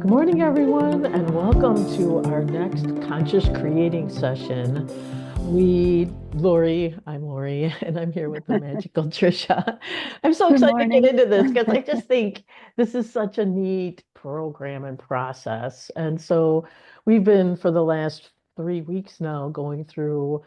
Morning, everyone, and welcome to our next conscious creating session. I'm Lori, and I'm here with the magical Trisha. I'm so Good excited to get morning. into this because I just think this is such a neat program and process. And so we've been for the last 3 weeks now going through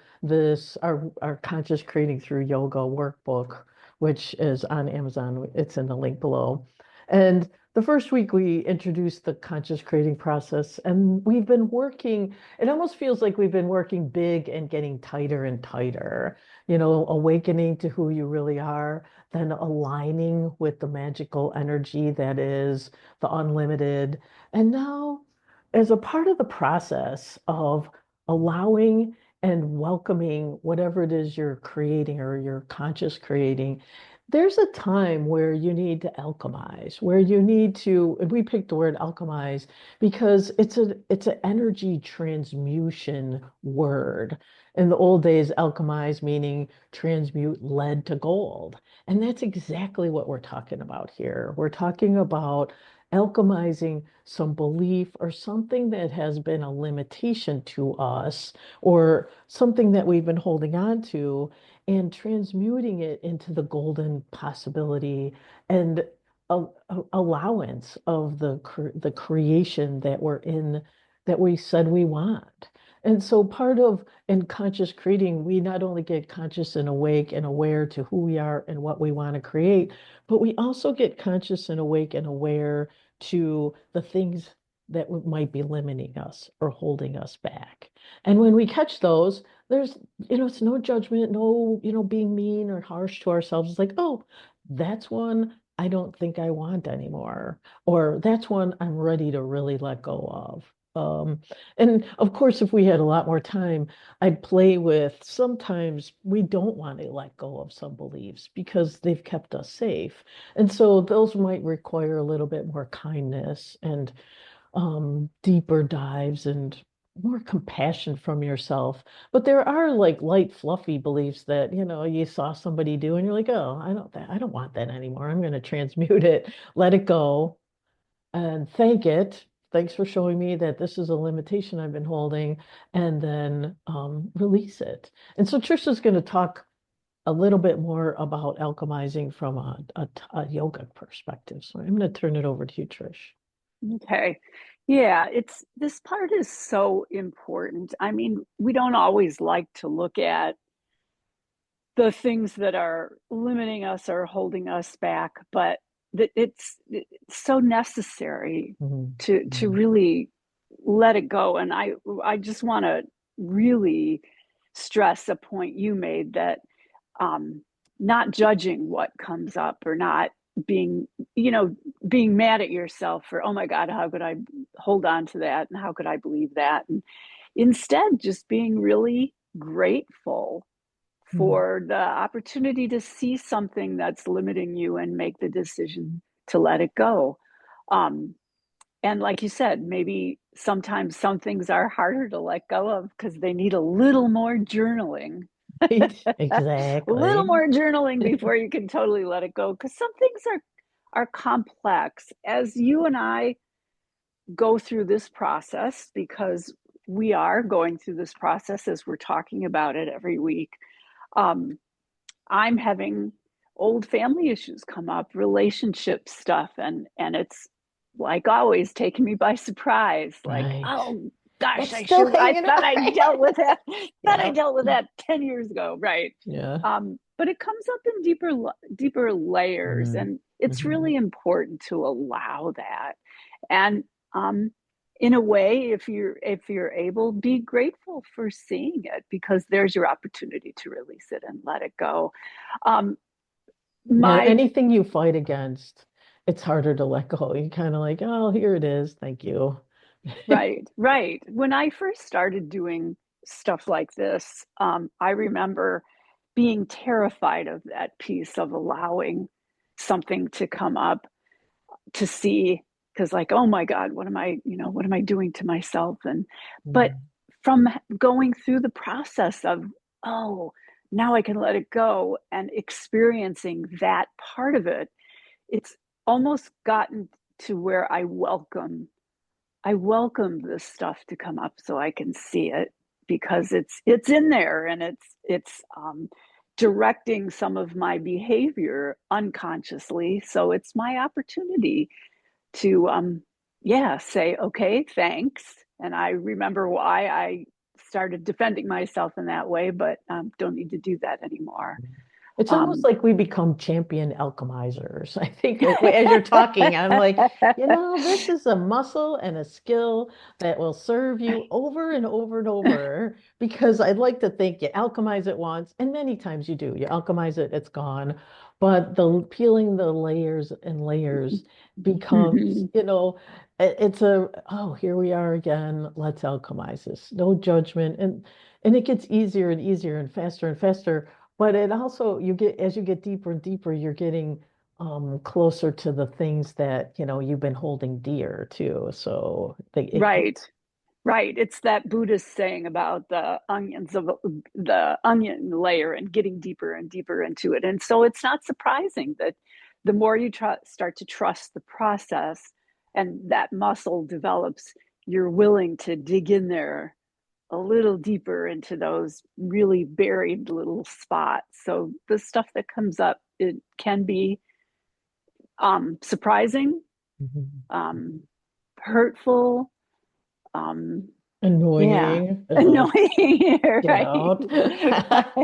our conscious creating through yoga workbook, which is on Amazon. It's in the link below. And the first week we introduced the conscious creating process, and we've been working. It almost feels like we've been working big and getting tighter and tighter, awakening to who you really are, then aligning with the magical energy that is the unlimited. And now, as a part of the process of allowing and welcoming whatever it is you're creating or you're conscious creating, there's a time where you need to alchemize, where you need to, and we picked the word alchemize because it's an energy transmutation word. In the old days, alchemize meaning transmute lead to gold. And that's exactly what we're talking about here. We're talking about alchemizing some belief or something that has been a limitation to us or something that we've been holding on to and transmuting it into the golden possibility and allowance of the creation that we're in, that we said we want. And so part of in conscious creating, we not only get conscious and awake and aware to who we are and what we want to create, but we also get conscious and awake and aware to the things that might be limiting us or holding us back. And when we catch those, there's, it's no judgment, no, being mean or harsh to ourselves. It's like, oh, that's one I don't think I want anymore, or that's one I'm ready to really let go of. And of course, if we had a lot more time, I'd play with sometimes we don't want to let go of some beliefs because they've kept us safe. And so those might require a little bit more kindness and deeper dives and more compassion from yourself. But there are like light, fluffy beliefs that, you saw somebody do and you're like, oh, I don't want that anymore. I'm going to transmute it, let it go, and thank it. Thanks for showing me that this is a limitation I've been holding, and then release it. And so Trisha's going to talk a little bit more about alchemizing from a yoga perspective. So I'm going to turn it over to you, Trish. Okay. Yeah, it's this part is so important. I mean, we don't always like to look at the things that are limiting us or holding us back, but it's so necessary Mhm, to mhm. really let it go. And I just want to really stress a point you made that um, not judging what comes up or not being, you know, being mad at yourself for, oh my God, how could I hold on to that? And how could I believe that? And instead, just being really grateful Mhm. for the opportunity to see something that's limiting you and make the decision to let it go. Um, and like you said, maybe sometimes some things are harder to let go of because they need a little more journaling. Right, A little exactly. more journaling before you can totally let it go because some things are complex as you and I go through this process because we are going through this process as we're talking about it every week. um, I'm having old family issues come up, relationship stuff, and it's like always taking me by surprise. Like, Right. oh gosh, It's still I hanging thought I dealt with that. Thought I Yeah. dealt with that 10 years ago, right? Yeah. But it comes up in deeper layers, Mhm, and it's mhm. really important to allow that. And um, in a way, if you're able, be grateful for seeing it because there's your opportunity to release it and let it go. Um, Yeah, my anything you fight against, it's harder to let go. You kind of like, oh, here it is. Thank you. right. When I first started doing stuff like this, I remember being terrified of that piece of allowing something to come up to see because like oh my god what am I doing to myself and but Mhm. from going through the process of oh now I can let it go and experiencing that part of it, it's almost gotten to where I welcome I welcome this stuff to come up so I can see it, because it's in there, and it's directing some of my behavior unconsciously. So it's my opportunity to yeah, say, okay, thanks. And I remember why I started defending myself in that way, but don't need to do that anymore. It's almost Um, like we become champion alchemizers. I think as you're talking, I'm like, this is a muscle and a skill that will serve you over and over and over. Because I'd like to think you alchemize it once, and many times you do. You alchemize it, it's gone. But the peeling the layers and layers becomes, mhm. it's oh, here we are again. Let's alchemize this. No judgment. And it gets easier and easier and faster. But it also, as you get deeper and deeper, you're getting closer to the things that, you've been holding dear too. So Right. Right. It's that Buddhist saying about the onion layer and getting deeper and deeper into it. And so it's not surprising that the more you start to trust the process and that muscle develops, you're willing to dig in there a little deeper into those really buried little spots. So the stuff that comes up, it can be surprising, Mhm. um, hurtful, um, yeah, Annoying. Ugh, annoying, get right? out.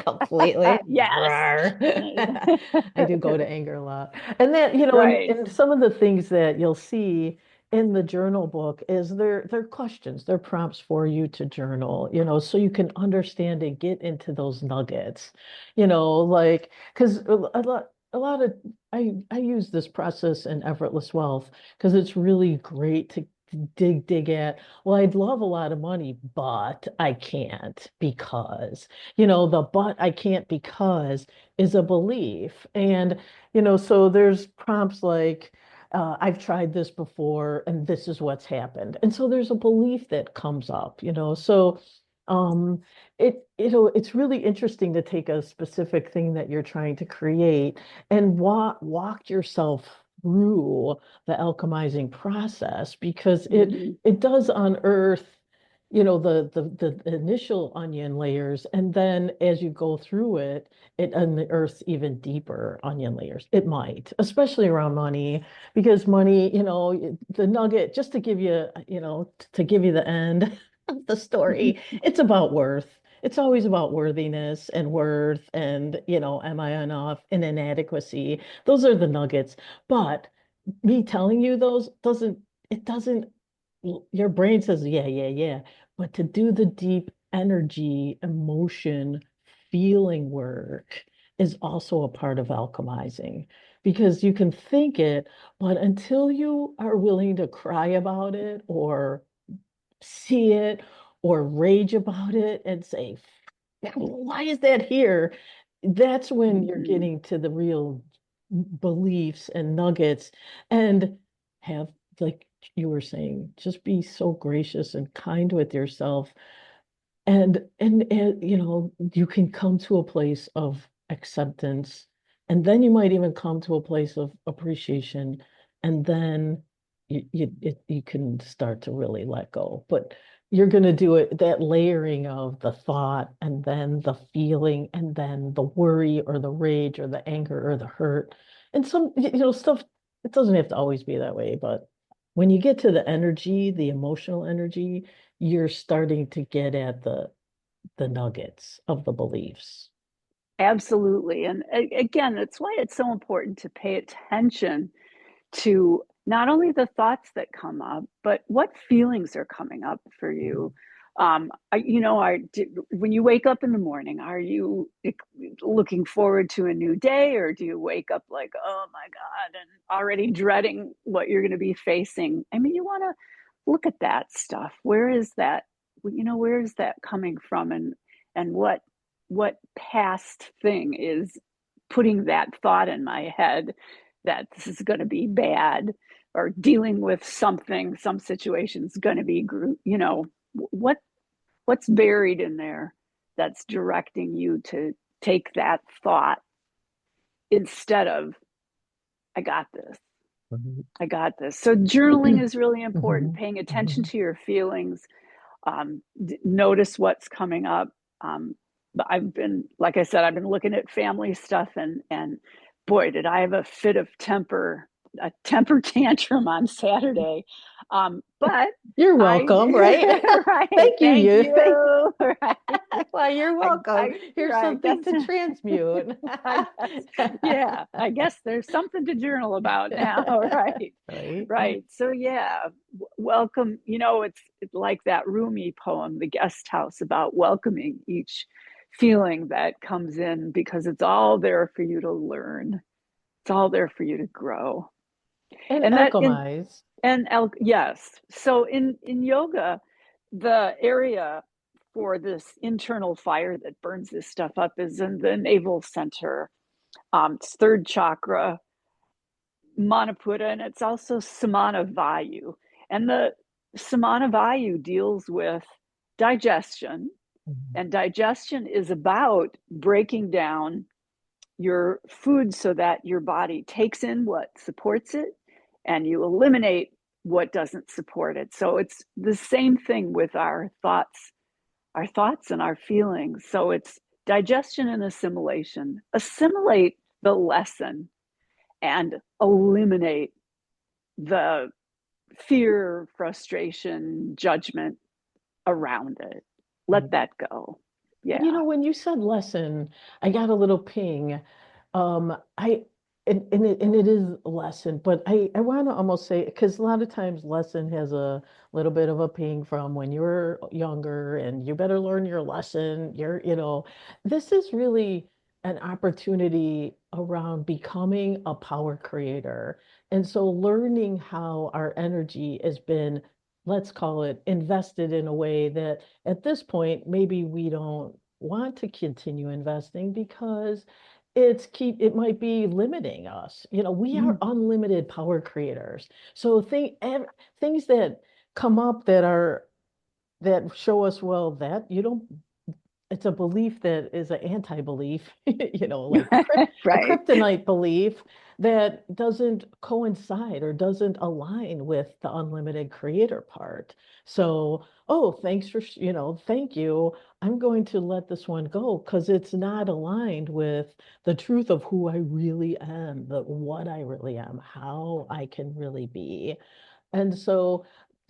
Completely. Yes, Rawr. I do go to anger a lot. And then, right. and some of the things that you'll see in the journal book is they're questions, they're prompts for you to journal, so you can understand and get into those nuggets, like because a lot of I use this process in effortless wealth because it's really great to dig at. Well, I'd love a lot of money, but I can't because, the but I can't because is a belief. And, so there's prompts like, I've tried this before and this is what's happened. And so there's a belief that comes up, so um it's really interesting to take a specific thing that you're trying to create and walk yourself through the alchemizing process because it Mm-hmm. it does unearth, the initial onion layers, and then as you go through it, it unearths even deeper onion layers. It might, especially around money, because money, the nugget, just to give you, to give you the end of the story, it's about worth. It's always about worthiness and worth and, am I enough and inadequacy. Those are the nuggets. But me telling you those it doesn't, your brain says, yeah, yeah, yeah. But to do the deep energy, emotion, feeling work is also a part of alchemizing because you can think it, but until you are willing to cry about it or see it or rage about it and say, why is that here? That's when you're Mm-hmm. getting to the real beliefs and nuggets and have, like you were saying, just be so gracious and kind with yourself and you can come to a place of acceptance, and then you might even come to a place of appreciation, and then you can start to really let go. But you're going to do it, that layering of the thought and then the feeling and then the worry or the rage or the anger or the hurt and some stuff. It doesn't have to always be that way, but when you get to the energy, the emotional energy, you're starting to get at the nuggets of the beliefs. Absolutely. And again, that's why it's so important to pay attention to not only the thoughts that come up, but what feelings are coming up for you. When you wake up in the morning, are you looking forward to a new day, or do you wake up like, oh my God, and already dreading what you're going to be facing? I mean, you want to look at that stuff. Where is that? Where is that coming from, and what past thing is putting that thought in my head that this is going to be bad, or dealing with some situation is going to be, what what's buried in there that's directing you to take that thought instead of, I got this. Right. I got this. So journaling is really important, Mhm, paying attention mhm. to your feelings, notice what's coming up. But I've been, like I said, I've been looking at family stuff, and boy, did I have a temper tantrum on Saturday. But You're I, welcome, right? right, Thank you, thank thank you, right. Why, you're welcome. Here's Right, something guess, to transmute. I guess, yeah, I guess there's something to journal about now, right? Right? Right. So yeah, welcome. It's like that Rumi poem, The Guest House, about welcoming each feeling that comes in because it's all there for you to learn. It's all there for you to grow. And And that in alchemize. yes. So in yoga, the area for this internal fire that burns this stuff up is in the navel center. It's third chakra, Maniputta, and it's also Samana Vayu. And the Samana Vayu deals with digestion, Mhm. and digestion is about breaking down your food so that your body takes in what supports it and you eliminate what doesn't support it. So it's the same thing with our thoughts and our feelings. So it's digestion and assimilation. Assimilate the lesson and eliminate the fear, frustration, judgment around it. Let that go. You Yeah. know, when you said lesson, I got a little ping. I and it is a lesson, but I want to almost say because a lot of times lesson has a little bit of a ping from when you were younger, and you better learn your lesson. This is really an opportunity around becoming a power creator, and so learning how our energy has been, let's call it, invested in a way that at this point, maybe we don't want to continue investing because it might be limiting us. We are Mm. unlimited power creators. So things that come up that show us, well, that you don't it's a belief that is an anti-belief, like a Right. kryptonite belief that doesn't coincide or doesn't align with the unlimited creator part. So, oh, thank you. I'm going to let this one go because it's not aligned with the truth of who I really am, what I really am, how I can really be. And so,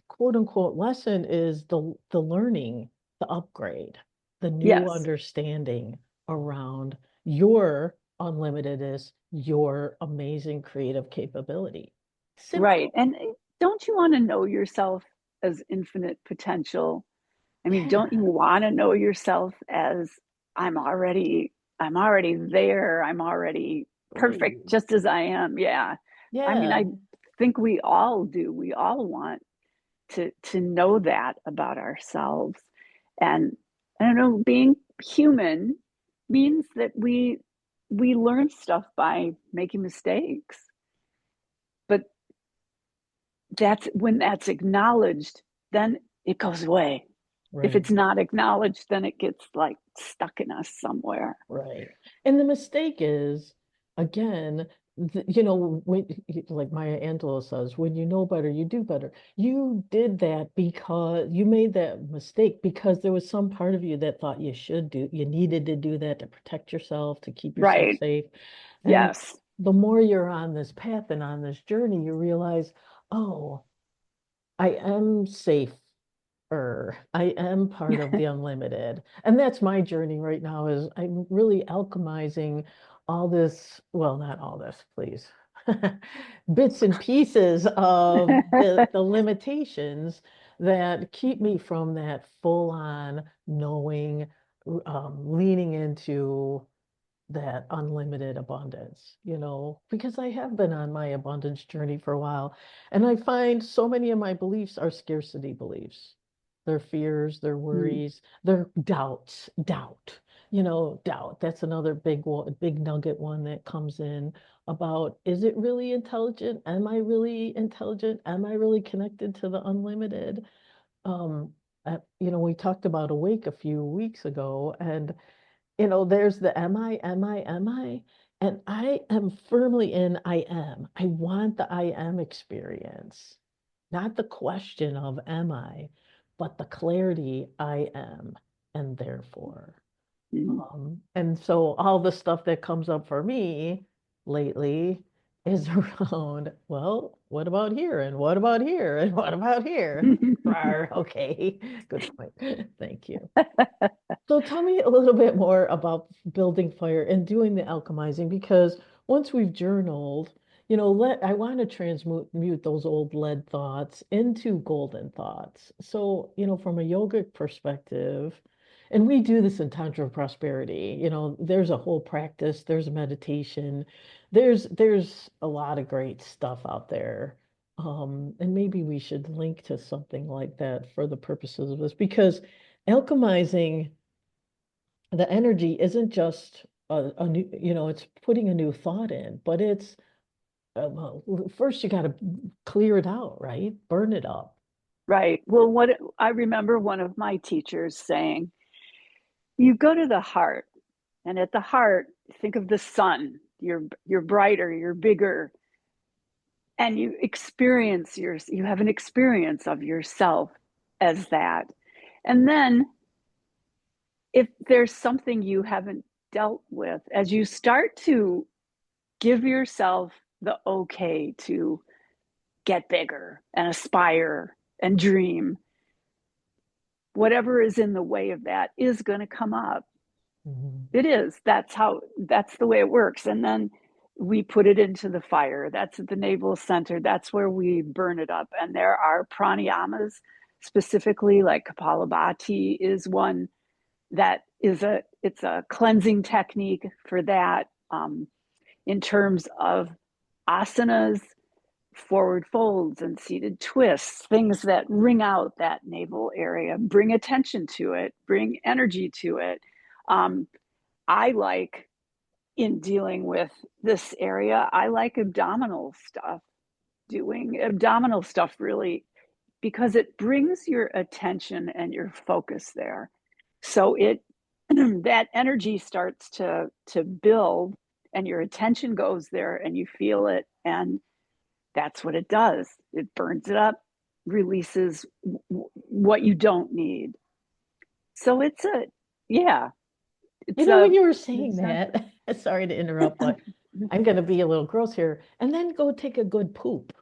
quote unquote, lesson is the learning, the upgrade, the new Yes. understanding around your unlimitedness, your amazing creative capability. Right. Simple. And don't you want to know yourself as infinite potential? I mean, don't you Yeah. want to know yourself as I'm already there. I'm already perfect Right. just as I am. Yeah. I mean, I Yeah. think we all do. We all want to know that about ourselves. And I don't know, being human means that we learn stuff by making mistakes. But that's when that's acknowledged, then it goes away. If Right. it's not acknowledged, then it gets like stuck in us somewhere. Right. And the mistake is, again, like Maya Angelou says, when you know better, you do better. You did that because you made that mistake because there was some part of you that thought you needed to do that to protect yourself, to keep yourself Right. safe. And Yes. the more you're on this path and on this journey, you realize, oh, I am safe. I am part of the unlimited. And that's my journey right now is I'm really alchemizing all this, well, not all this, please. Bits and pieces of the limitations that keep me from that full on knowing, leaning into that unlimited abundance, because I have been on my abundance journey for a while. And I find so many of my beliefs are scarcity beliefs. Their fears, their Mm. worries, their doubts, doubt. Doubt. That's another big one, big nugget one that comes in about, is it really intelligent? Am I really intelligent? Am I really connected to the unlimited? Um, we talked about awake a few weeks ago, and there's the am I, am I, am I? And I am firmly in I am. I want the I am experience, not the question of am I, but the clarity I am and therefore. Mhm. And so all the stuff that comes up for me lately is around, well, what about here? And what about here? And what about here? Rawr, okay, good point. Thank you. So tell me a little bit more about building fire and doing the alchemizing because once we've journaled, I want to transmute those old lead thoughts into golden thoughts. So, from a yogic perspective, and we do this in Tantra Prosperity, there's a whole practice, there's a meditation, there's a lot of great stuff out there. And maybe we should link to something like that for the purposes of this because alchemizing the energy isn't just a new, it's putting a new thought in, but it's well, first you got to clear it out, right? Burn it up. Right. Well, what I remember one of my teachers saying, you go to the heart, and at the heart, think of the sun. You're brighter, you're bigger, and you have an experience of yourself as that. And then if there's something you haven't dealt with, as you start to give yourself the okay to get bigger and aspire and dream, whatever is in the way of that is going to come up. Mhm. It is. That's the way it works. And then we put it into the fire. That's at the naval center. That's where we burn it up. And there are pranayamas, specifically like Kapalabhati is one that it's a cleansing technique for that. In terms of asanas, forward folds and seated twists, things that ring out that navel area, bring attention to it, bring energy to it. Um, I like in dealing with this area, I like abdominal stuff, doing abdominal stuff really, because it brings your attention and your focus there. So it that energy starts to build and your attention goes there and you feel it, and that's what it does. It burns it up, releases what you don't need. So it's a, yeah, it's When a, you were saying it's not, that, sorry to interrupt, but I'm going to be a little gross here, and then go take a good poop.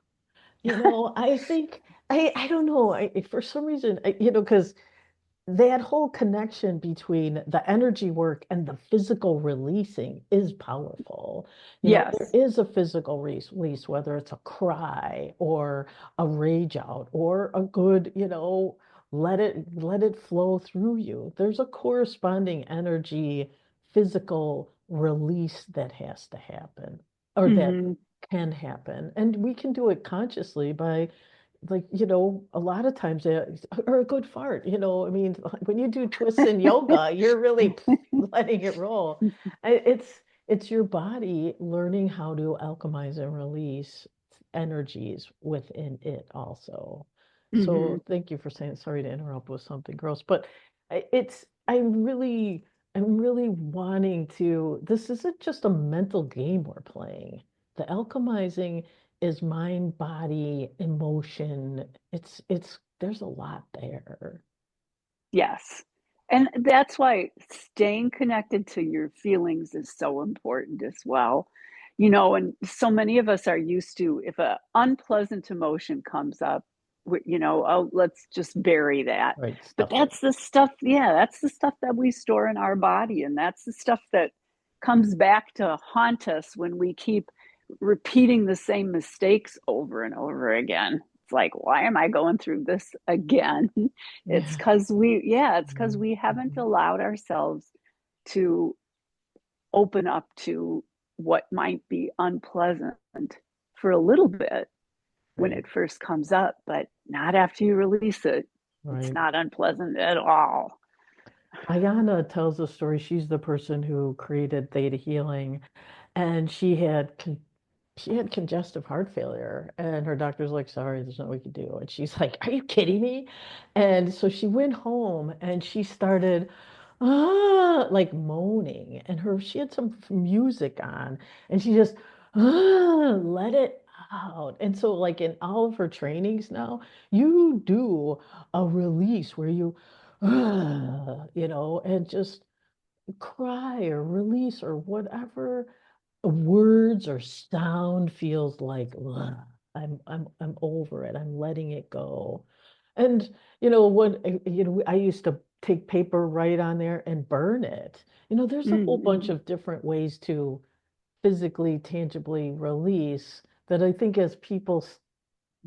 I think I don't know. For some reason, because that whole connection between the energy work and the physical releasing is powerful. There yes. is a physical release, whether it's a cry or a rage out or a good, let it flow through you. There's a corresponding energy, physical release that has to happen or that Mm-hmm. can happen. And we can do it consciously by like a lot of times or a good fart I mean when you do twists in yoga you're really letting it roll. It's your body learning how to alchemize and release energies within it also. Mm-hmm. So thank you for saying, sorry to interrupt with something gross, but I'm really wanting to, this isn't just a mental game we're playing. The alchemizing is mind, body, emotion. There's a lot there. Yes. And that's why staying connected to your feelings is so important as well. And so many of us are used to if an unpleasant emotion comes up, oh, let's just bury that. Right, But stuff it. that's the stuff, yeah, that's the stuff that we store in our body. And that's the stuff that comes back to haunt us when we keep repeating the same mistakes over and over again. It's like, why am I going through this again? It's Yeah. because it's because Mhm, we haven't mhm. allowed ourselves to open up to what might be unpleasant for a little bit when Right, it first comes up, but not after you release it. It's right. not unpleasant at all. Ayana tells the story. She's the person who created theta healing, and she had congestive heart failure, and her doctor's like, sorry, there's nothing we can do. And she's like, are you kidding me? And so she went home and she started. like moaning, and she had some music on, and she just let it out. And so, like in all of her trainings now, you do a release where you, and just cry or release or whatever words or sound feels like. "Ugh, I'm over it. I'm letting it go." And I used to take paper, write on there, and burn it. There's a whole bunch Mm-hmm. of different ways to physically, tangibly release that I think as people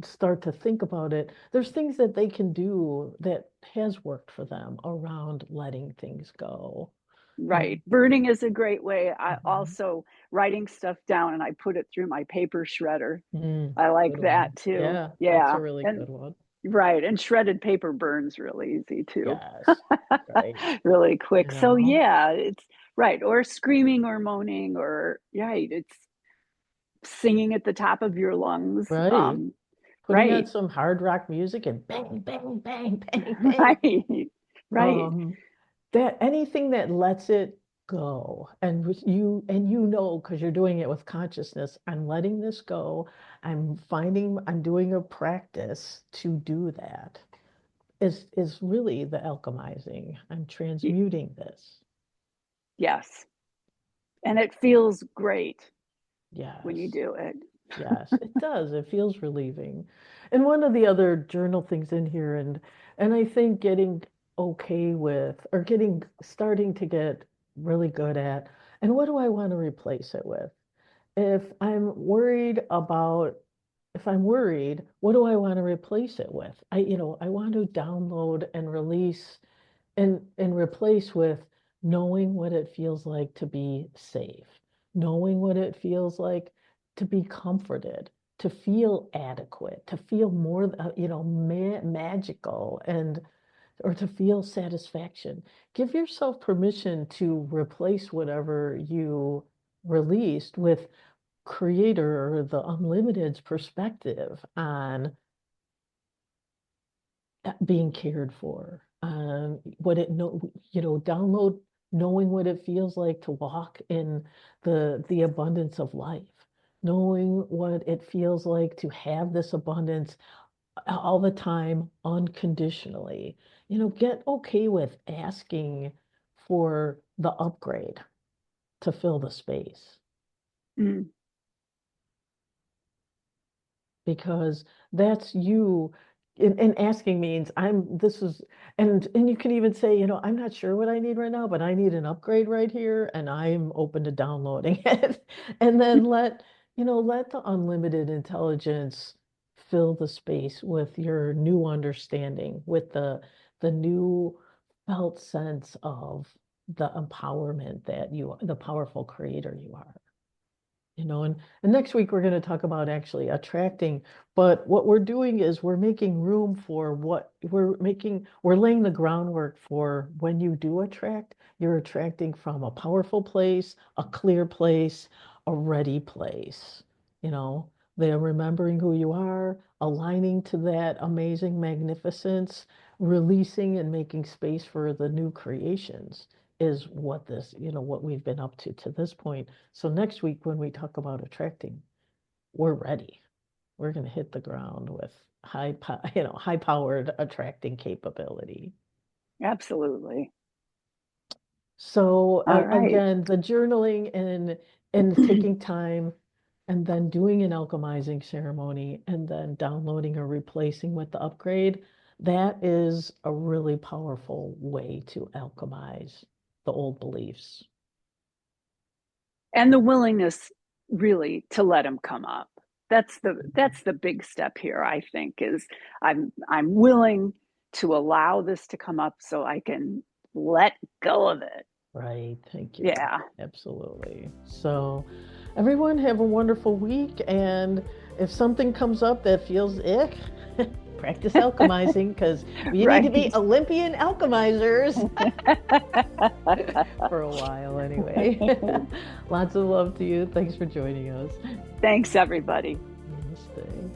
start to think about it, there's things that they can do that has worked for them around letting things go. Right. Burning is a great way. I Mhm. also writing stuff down and I put it through my paper shredder. I Good like that one. too. Yeah, that's a Yeah. really And good one. right. And shredded paper burns really easy too. Yes, right. Really You quick. So know, yeah, it's right. Or screaming or moaning or right. It's singing at the top of your lungs. right. Putting on Right. some hard rock music and bang, bang, bang, bang, bang. Right. Right. Um, that anything that lets it go, and because you're doing it with consciousness, I'm letting this go. I'm doing a practice to do that. Is really the alchemizing. I'm transmuting this. Yes. And it feels great when you Yes. do it. Yes, it does. It feels relieving. And one of the other journal things in here, and I think getting okay with, or getting starting to get really good at, and what do I want to replace it with? If I'm worried about, if I'm worried, what do I want to replace it with? I want to download and release and replace with knowing what it feels like to be safe, knowing what it feels like to be comforted, to feel adequate, to feel more, magical, and or to feel satisfaction. Give yourself permission to replace whatever you released with creator or the unlimited's perspective on being cared for, what it know, download knowing what it feels like to walk in the abundance of life, knowing what it feels like to have this abundance all the time, unconditionally. Get okay with asking for the upgrade to fill the space. Mm. Because that's you. And asking means and you can even say, I'm not sure what I need right now, but I need an upgrade right here, and I'm open to downloading it. And then let the unlimited intelligence fill the space with your new understanding, with the new felt sense of the empowerment that the powerful creator you are. And next week we're going to talk about actually attracting. But what we're doing is we're making room for we're laying the groundwork for when you do attract, you're attracting from a powerful place, a clear place, a ready place. You know, they're remembering who you are, aligning to that amazing magnificence, releasing and making space for the new creations is what we've been up to this point. So next week, when we talk about attracting, we're ready. We're going to hit the ground with high powered attracting capability. Absolutely. So All right. again, the journaling and taking time and then doing an alchemizing ceremony and then downloading or replacing with the upgrade, that is a really powerful way to alchemize the old beliefs. And the willingness really to let them come up. That's the big step here, I think, is I'm willing to allow this to come up so I can let go of it. Right. Thank you. Yeah. Absolutely. So, everyone have a wonderful week. And if something comes up that feels ick, practice alchemizing because we need to be Right. Olympian alchemizers for a while anyway. Lots of love to you. Thanks for joining us. Thanks, everybody. Namaste.